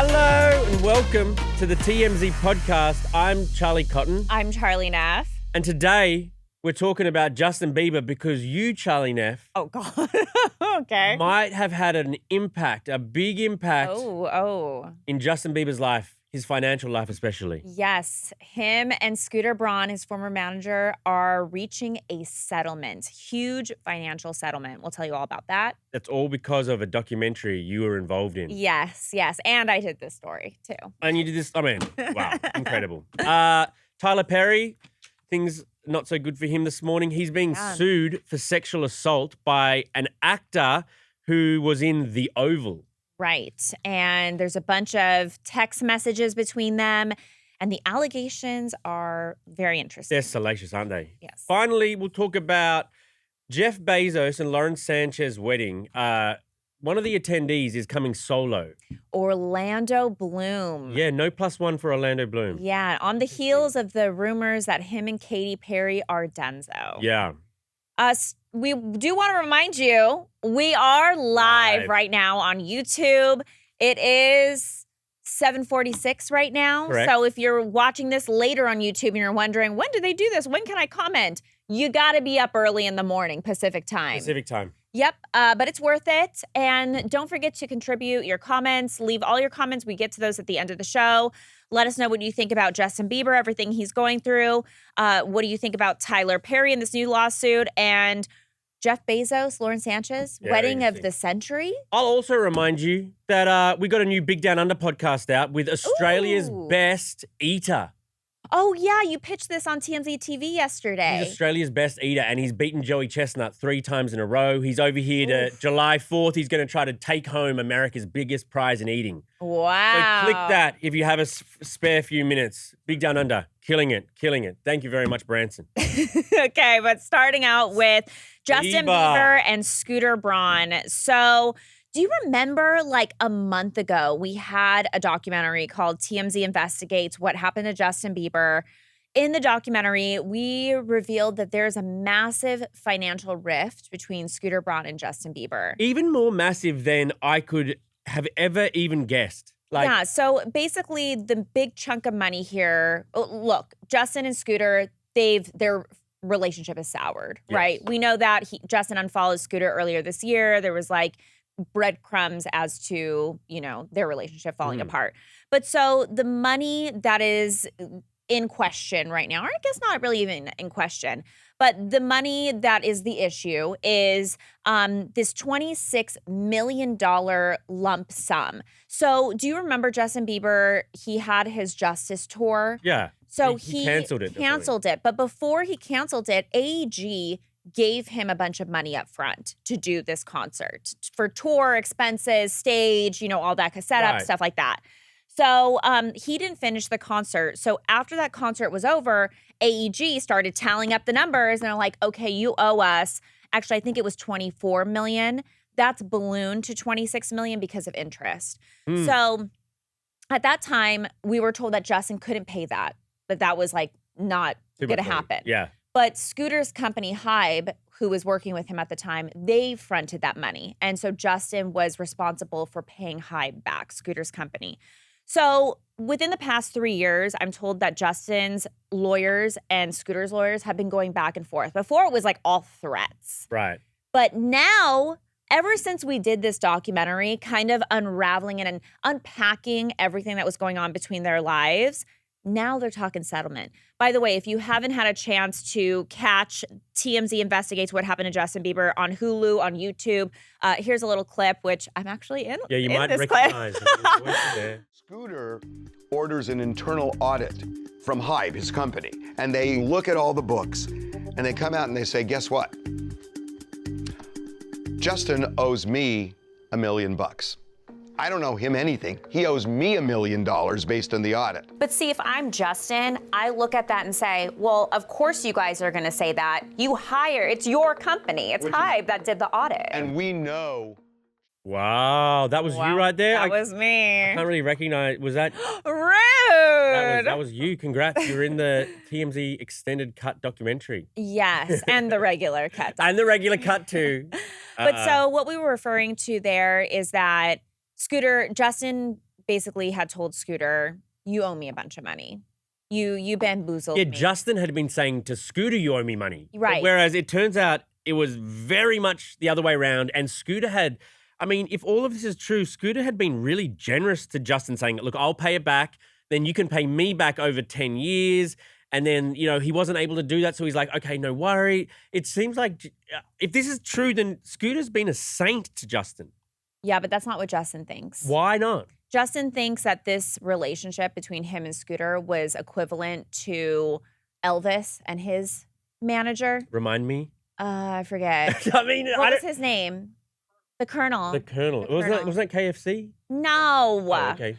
Hello and welcome to the TMZ podcast. I'm Charlie Cotton. I'm Charlie Neff. And today we're talking about Justin Bieber because you, Charlie Neff, Oh, God. Okay. might have had an impact, a big impact Oh. in Justin Bieber's life, his financial life especially. Yes. Him and Scooter Braun, his former manager, are reaching a settlement. Huge financial settlement. We'll tell you all about that. That's all because of a documentary you were involved in. Yes. And I did this story, too. And you did this, wow, incredible. Tyler Perry, things not so good for him this morning. He's being sued for sexual assault by an actor who was in The Oval. Right. And there's a bunch of text messages between them. And the allegations are very interesting. They're salacious, aren't they? Yes. Finally, we'll talk about Jeff Bezos and Lauren Sanchez's wedding. One of the attendees is coming solo. Orlando Bloom. Yeah, no +1 for Orlando Bloom. Yeah, on the heels of the rumors that him and Katy Perry are donezo. Yeah. We do want to remind you, we are live right now on YouTube. It is 7:46 right now. Correct. So if you're watching this later on YouTube and you're wondering, when do they do this? When can I comment? You got to be up early in the morning, Pacific time. Pacific time. Yep, but it's worth it. And don't forget to contribute your comments. Leave all your comments. We get to those at the end of the show. Let us know what you think about Justin Bieber, everything he's going through. What do you think about Tyler Perry and this new lawsuit? And Jeff Bezos, Lauren Sanchez, wedding of the century. I'll also remind you that we got a new Big Down Under podcast out with Australia's best eater. Oh, yeah, you pitched this on TMZ TV yesterday. He's Australia's best eater, and he's beaten Joey Chestnut 3 times in a row. He's over here to July 4th. He's going to try to take home America's biggest prize in eating. Wow. So click that if you have a spare few minutes. Big Down Under. Killing it. Thank you very much, Branson. Okay, but starting out with Justin Bieber and Scooter Braun. So do you remember like a month ago, we had a documentary called TMZ Investigates What Happened to Justin Bieber. In the documentary, we revealed that there's a massive financial rift between Scooter Braun and Justin Bieber. Even more massive than I could have ever even guessed. Yeah, so basically the big chunk of money here, look, Justin and Scooter, their relationship is soured, right? We know that Justin unfollowed Scooter earlier this year. There was like breadcrumbs as to, their relationship falling apart. But so the money that is in question right now, or I guess not really even in question, but the money that is the issue is this $26 million lump sum. So do you remember Justin Bieber? He had his Justice tour. Yeah. So he canceled it. But before he canceled it, AEG gave him a bunch of money up front to do this concert for tour expenses, stage, all that setup, stuff like that. So he didn't finish the concert. So after that concert was over, AEG started tallying up the numbers and they're like, okay, you owe us. Actually, I think it was $24 million. That's ballooned to $26 million because of interest. So at that time, we were told that Justin couldn't pay that was like not going to happen. Yeah. But Scooter's company, Hybe, who was working with him at the time, they fronted that money. And so Justin was responsible for paying Hybe back, Scooter's company. So within the past 3 years, I'm told that Justin's lawyers and Scooter's lawyers have been going back and forth. Before it was like all threats. Right. But now, ever since we did this documentary, kind of unraveling it and unpacking everything that was going on between their lives, now they're talking settlement. By the way, if you haven't had a chance to catch TMZ Investigates What Happened to Justin Bieber on Hulu, on YouTube, here's a little clip, which I'm actually in. Yeah, you might this recognize clip. Scooter orders an internal audit from Hybe, his company, and they look at all the books, and they come out and they say, guess what? Justin owes me $1 million. I don't owe him anything. He owes me $1 million based on the audit. But see, if I'm Justin, I look at that and say, well, of course you guys are going to say that. It's your company. It's Hybe that did the audit. And we know. Wow, that was you right there? That was me. I can't really recognize. Was that? Rude. That was you. Congrats. You're in the TMZ extended cut documentary. Yes, and the regular cut. And the regular cut too. But so what we were referring to there is that Justin basically had told Scooter, you owe me a bunch of money. You bamboozled Yeah, me. Justin had been saying to Scooter, you owe me money. Right. Whereas it turns out it was very much the other way around. And Scooter had, I mean, if all of this is true, Scooter had been really generous to Justin saying, look, I'll pay it back. Then you can pay me back over 10 years. And then, he wasn't able to do that. So he's like, okay, no worry. It seems like if this is true, then Scooter's been a saint to Justin. Yeah, but that's not what Justin thinks. Why not? Justin thinks that this relationship between him and Scooter was equivalent to Elvis and his manager. Remind me. I forget. I mean, what was his name? The Colonel. The Colonel. Wasn't that KFC? No. Oh, okay.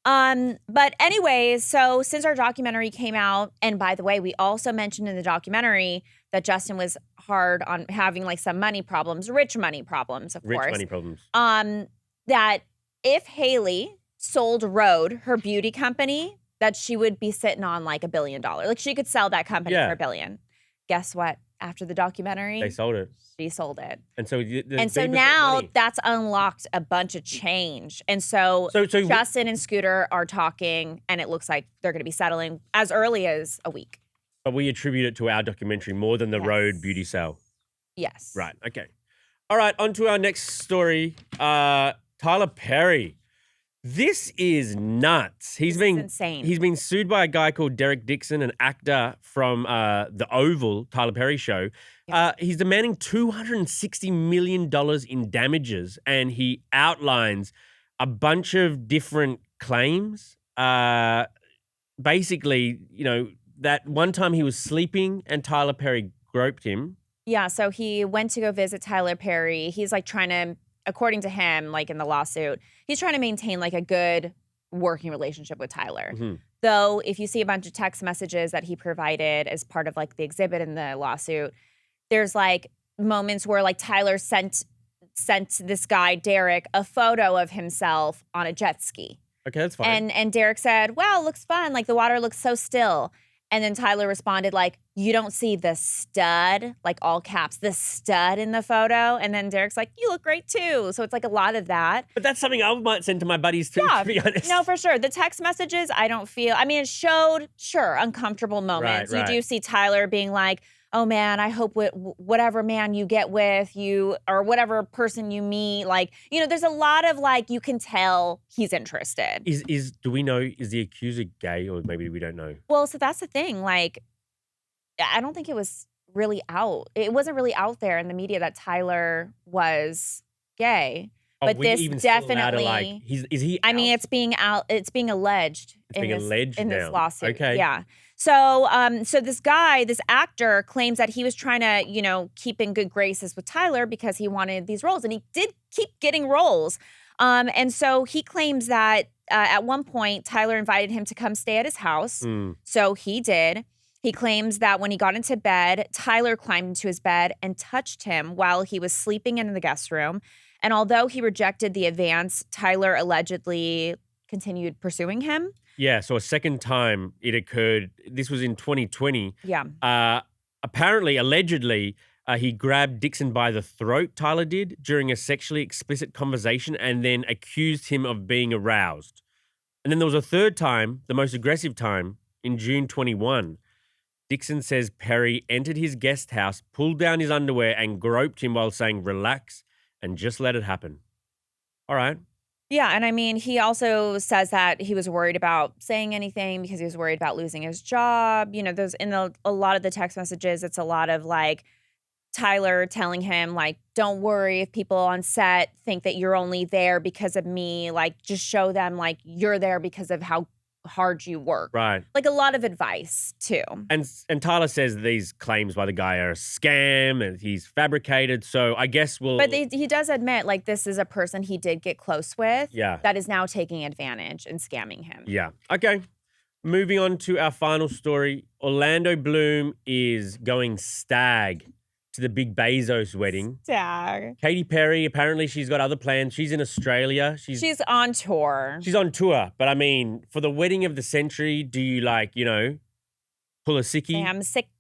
But anyways, so since our documentary came out, and by the way, we also mentioned in the documentary that Justin was hard on having like some money problems, rich money problems, of course. Rich money problems. That if Haley sold Rhode, her beauty company, that she would be sitting on like $1 billion. Like she could sell that company for $1 billion. Guess what? After the documentary, they sold it. She sold it. And so now that's unlocked a bunch of change. And so Justin and Scooter are talking, and it looks like they're going to be settling as early as a week. But we attribute it to our documentary more than the Rhode beauty sale. Yes. Right. Okay. All right. On to our next story. Tyler Perry. This is nuts. This is insane. He's been sued by a guy called Derek Dixon, an actor from The Oval, Tyler Perry show. Yeah. He's demanding $260 million in damages, and he outlines a bunch of different claims. Basically, that one time he was sleeping and Tyler Perry groped him. Yeah, so he went to go visit Tyler Perry. He's like trying to, according to him, like in the lawsuit, he's trying to maintain like a good working relationship with Tyler. Mm-hmm. Though if you see a bunch of text messages that he provided as part of like the exhibit in the lawsuit, there's like moments where like Tyler sent this guy, Derek, a photo of himself on a jet ski. Okay, that's fine. And Derek said, wow, it looks fun. Like the water looks so still. And then Tyler responded like, you don't see the stud, like all caps, the stud in the photo. And then Derek's like, you look great too. So it's like a lot of that. But that's something I might send to my buddies too, to be honest. No, for sure. The text messages, I don't feel, it showed, uncomfortable moments. Right. You do see Tyler being like, oh man, I hope whatever man you get with, you or whatever person you meet, like, there's a lot of like, you can tell he's interested. Do we know, is the accuser gay, or maybe we don't know? Well, so that's the thing. Like, I don't think it was really out. It wasn't really out there in the media that Tyler was gay. But this definitely, is he? It's being out. It's being alleged. In this lawsuit. Okay. Yeah. So, so this guy, this actor, claims that he was trying to, keep in good graces with Tyler because he wanted these roles, and he did keep getting roles. And so he claims that at one point Tyler invited him to come stay at his house. So he did. He claims that when he got into bed, Tyler climbed into his bed and touched him while he was sleeping in the guest room. And although he rejected the advance, Tyler allegedly continued pursuing him. Yeah, so a second time it occurred. This was in 2020. Yeah. Apparently, allegedly, he grabbed Dixon by the throat, Tyler did, during a sexually explicit conversation, and then accused him of being aroused. And then there was a third time, the most aggressive time, in June 21. Dixon says Perry entered his guest house, pulled down his underwear, and groped him while saying, relax, and just let it happen. All right. Yeah, and he also says that he was worried about saying anything because he was worried about losing his job. There's a lot of the text messages, it's a lot of like Tyler telling him like, don't worry if people on set think that you're only there because of me. Like, just show them like you're there because of how hard you work. Right. Like a lot of advice too. And Tyler says these claims by the guy are a scam and he's fabricated. So I guess But he does admit like this is a person he did get close with. Yeah. That is now taking advantage and scamming him. Yeah. Okay. Moving on to our final story. Orlando Bloom is going stag to the big Bezos wedding. Stag. Katy Perry, apparently she's got other plans. She's in Australia. She's on tour. She's on tour. But for the wedding of the century, do you pull a sickie? Damn, sick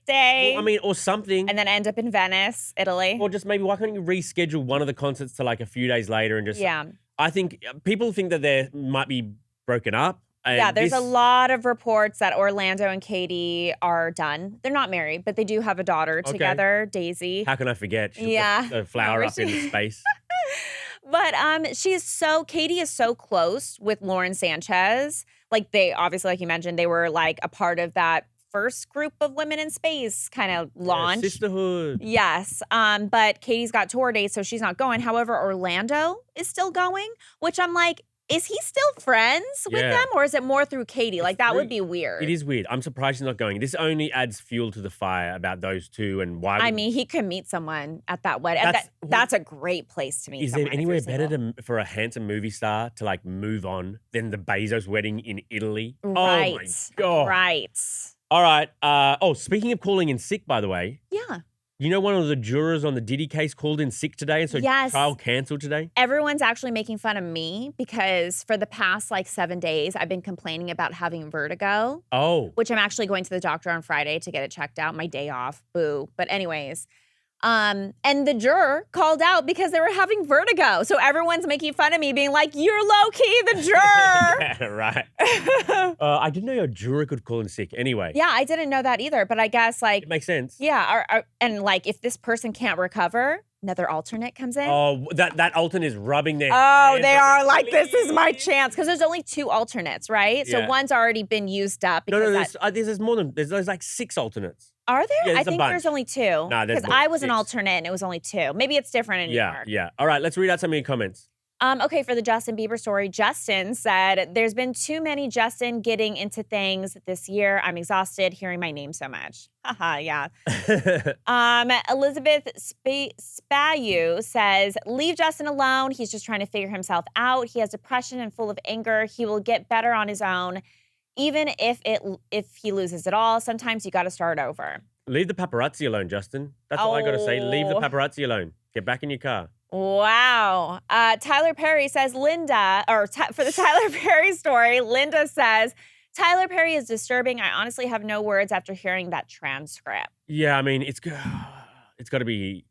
day. Well, or something. And then end up in Venice, Italy. Or just maybe, why can't you reschedule one of the concerts to like a few days later and just... Yeah. I think people think that they might be broken up. And Yeah, there's a lot of reports that Orlando and Katie are done. They're not married, but they do have a daughter together, Daisy. How can I forget? She Yeah. put the flower up in the space. But Katie is so close with Lauren Sanchez. Like they obviously, like you mentioned, they were like a part of that first group of women in space kind of launch. Sisterhood. Yes. But Katie's got tour dates, so she's not going. However, Orlando is still going, which I'm like, is he still friends with them, or is it more through Katie? Like that would be weird. It is weird. I'm surprised he's not going. This only adds fuel to the fire about those two and why. I mean, he could meet someone at that wedding. That's a great place to meet. Is someone there anywhere better for a handsome movie star to like move on than the Bezos wedding in Italy? Right. Oh my God. Right. All right. Speaking of calling in sick, by the way. Yeah. You know, one of the jurors on the Diddy case called in sick today, and so trial canceled today? Everyone's actually making fun of me because for the past 7 days, I've been complaining about having vertigo. Oh. Which I'm actually going to the doctor on Friday to get it checked out. My day off. Boo. But anyways. And the juror called out because they were having vertigo. So everyone's making fun of me, being like, you're low-key the juror. Yeah, right. I didn't know a juror could call in sick. Anyway. Yeah, I didn't know that either. But I guess it makes sense. Yeah. If this person can't recover, another alternate comes in. Oh, that alternate is rubbing their hands. They are like, this is my chance. Because there's only 2 alternates, right? Yeah. So one's already been used up. No, there's more than, there's like 6 alternates. Are there? Yeah, I think there's only 2. Nah, because I was an alternate and it was only 2. Maybe it's different in New York. Yeah. All right, let's read out some of your comments. Okay, for the Justin Bieber story, Justin said, there's been too many Justin getting into things this year. I'm exhausted hearing my name so much. Haha, yeah. Elizabeth Spayu says, leave Justin alone. He's just trying to figure himself out. He has depression and full of anger. He will get better on his own. Even if he loses it all, sometimes you got to start over. Leave the paparazzi alone, Justin. That's all I got to say. Leave the paparazzi alone. Get back in your car. Wow. Tyler Perry says for the Tyler Perry story, Linda says, Tyler Perry is disturbing. I honestly have no words after hearing that transcript. Yeah, I mean, it's got to be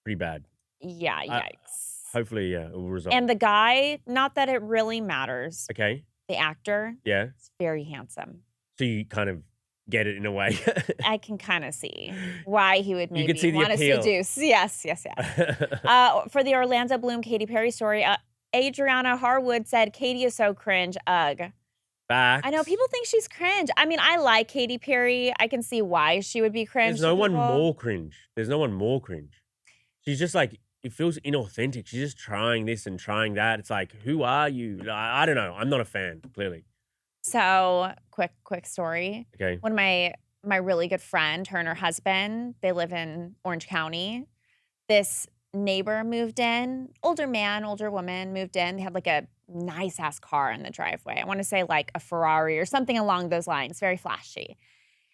pretty bad. Yeah, yikes. Hopefully, it will resolve. And the guy, not that it really matters. Okay. The actor. Yeah. Is very handsome. So you kind of get it in a way. I can kind of see why he would maybe want to seduce. Yes. For the Orlando Bloom Katy Perry story, Adriana Harwood said, Katy is so cringe. Ugh. Facts. I know people think she's cringe. I mean, I like Katy Perry. I can see why she would be cringe. There's no one more cringe. She's just like, it feels inauthentic. She's just trying this and trying that. It's like, who are you? I don't know. I'm not a fan, clearly. So, quick story. Okay. One of my really good friend, her and her husband, they live in Orange County. This neighbor moved in, older man, older woman moved in. They had like a nice ass car in the driveway. I want to say like a Ferrari or something along those lines, very flashy.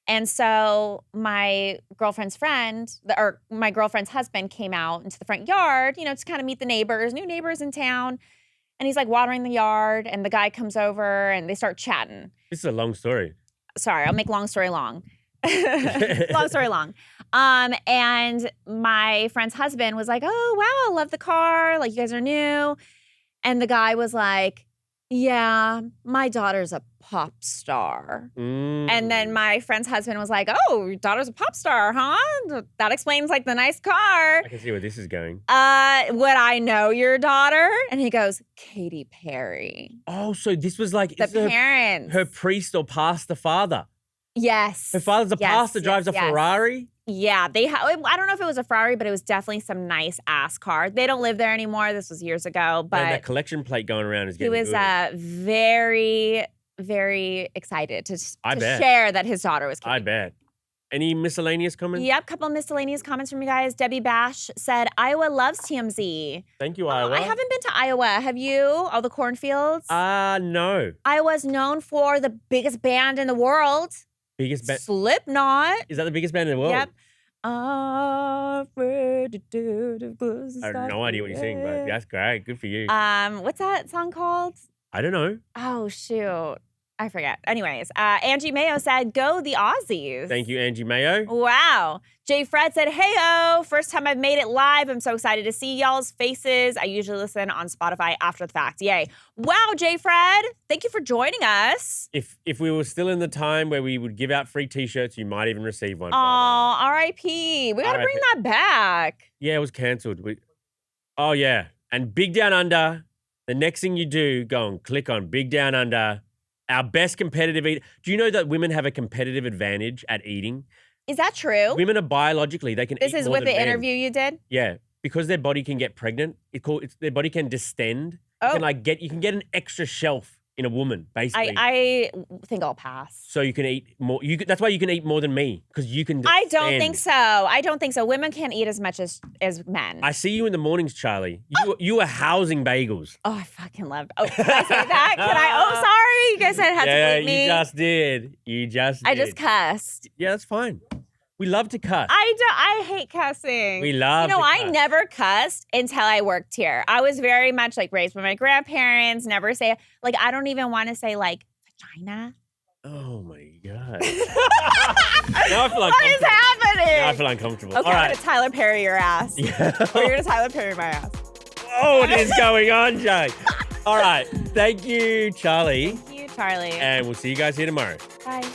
And so my girlfriend's husband came out into the front yard, to kind of meet the neighbors, new neighbors in town. And he's like watering the yard, and the guy comes over and they start chatting. This is a long story. Sorry, I'll make long story long. Long story long. And my friend's husband was like, oh, wow, I love the car. Like, you guys are new. And the guy was like, yeah, my daughter's a pop star. And then my friend's husband was like, oh, your daughter's a pop star, huh? That explains like the nice car. I can see where this is going. Would I know your daughter? And he goes, Katy Perry. Oh, so this was like the parents. Her priest or pastor father. Yes. Her father's a pastor, drives a Ferrari. Yeah, I don't know if it was a Ferrari, but it was definitely some nice ass car. They don't live there anymore. This was years ago, but that collection plate going around is getting he was very, very excited to bet. Share that his daughter was. I bet. Any miscellaneous comments? Yep, couple of miscellaneous comments from you guys. Debbie Bash said, Iowa loves TMZ. Thank you, Iowa. I haven't been to Iowa. Have you? All the cornfields? No. Iowa's known for the biggest band in the world. Biggest band? Slipknot. Is that the biggest band in the world? Yep. I have no idea what you're saying, but that's great. Good for you. What's that song called? I don't know. Oh, shoot. I forget. Anyways, Angie Mayo said, go the Aussies. Thank you, Angie Mayo. Wow. Jay Fred said, hey-o, first time I've made it live. I'm so excited to see y'all's faces. I usually listen on Spotify after the fact. Yay. Wow, Jay Fred. Thank you for joining us. If we were still in the time where we would give out free T-shirts, you might even receive one. Oh, R.I.P. We got to bring that back. Yeah, it was cancelled. Oh, yeah. And Big Down Under, the next thing you do, go and click on Big Down Under. Our best competitive eat. Do you know that women have a competitive advantage at eating? Is that true? Women are biologically, they can eat This is more with than the men. interview you did? Yeah, because their body can get pregnant. Their body can distend. Oh. You can get an extra shelf in a woman, basically. I think I'll pass. So you can eat more. That's why you can eat more than me, because you can distend. I don't think so. Women can't eat as much as men. I see you in the mornings, Charlie. You are housing bagels. Oh, I fucking love. Oh, can I say that? Can I? Oh, sorry. You guys said it had to bleep me. You just did. I just cussed. Yeah, that's fine. We love to cuss. I hate cussing. We love to I cuss. never cussed until I worked here. I was very much like raised by my grandparents, never say, like, I don't even want to say like vagina. Oh my God. Now I feel uncomfortable. What is happening? Now I feel uncomfortable. Okay, All I'm right. going to Tyler Perry your ass. Yeah. Or you're going to Tyler Perry my ass. Oh, what is going on, Jay? All right. Thank you, Charlie. Thank you, Charlie. And we'll see you guys here tomorrow. Bye.